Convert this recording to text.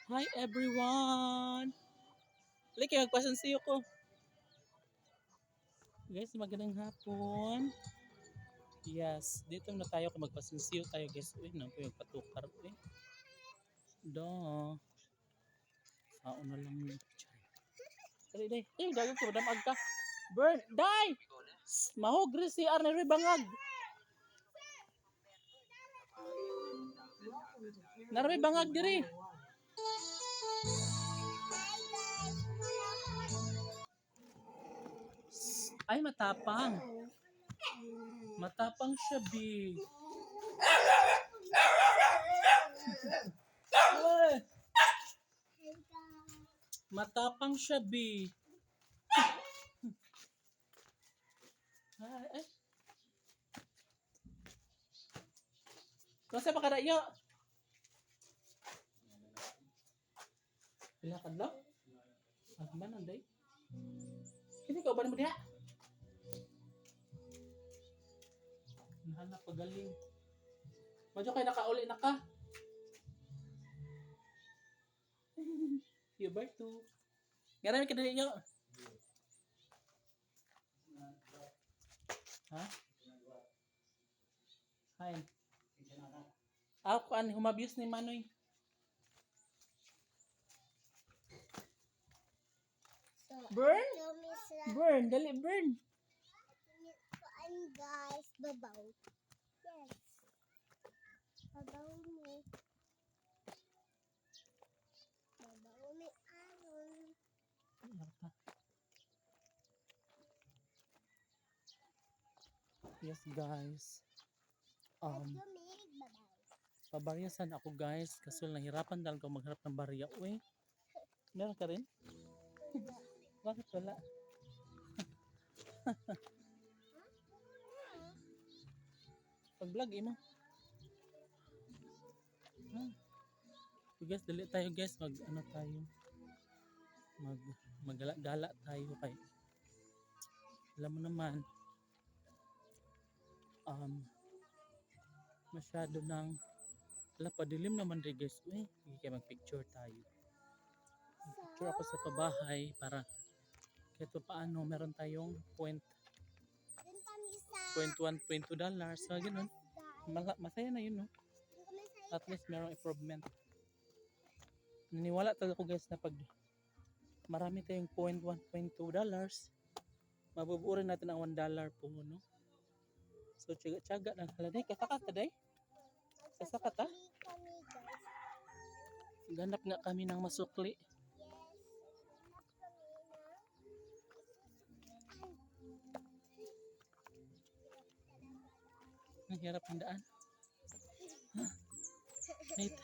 Hi everyone! Like, magpasansiyo ko. Guys, magandang hapon. Yes, dito na tayo kung magpasansiyo tayo guys. Uy, nang po yung patukar. Uy, do. Sao na lang yung picture. Dali, dali. Eh, gagawin ko. Damag ka. Burn. Die! Mahog rin si Arne Bangag. Narami bangag diri. Ay, matapang. Matapang siya, B. Ay, matapang siya, B. Ay. Kasi pa kada iyo. Pila kadlaw? Agman anday. Hindi ka ba mo diha? Nahanap pagaling. Medyo kay nakauli na ka. Huberto. Ngarami ka dali iyo. Ha? Hay. Ako an humabuse ni Manoy. Burn? Burn, dali burn. Guys, babaw. Yes. Babaw ni. Babaw ni Aaron. Yes guys. Lumig, babaw. Pabaryasan ako guys kasi nahirapan talaga ako maghanap ng barya. Uy, meron ka rin? Bakit wala? Pag-vlog mo. So guys, dali tayo guys, mag-ano tayo. Maggala tayo kay. Alam mo naman, masyado nang padilim naman rin guys. Uy, hindi kayo mag-picture tayo. Picture ako sa pabahay para kahit paano meron tayong point 1, $2. So ganoon. Masaya na yun, no? At least merong improvement. Naniwala talaga ako guys na pag marami tayong $1.2, mabubuurin natin ang $1 po, no? So tiyaga lang. Haladay, kasakat ka day? Kasakat ha? Ganap nga kami ng masukli. Ang hirap ng daan. Wait.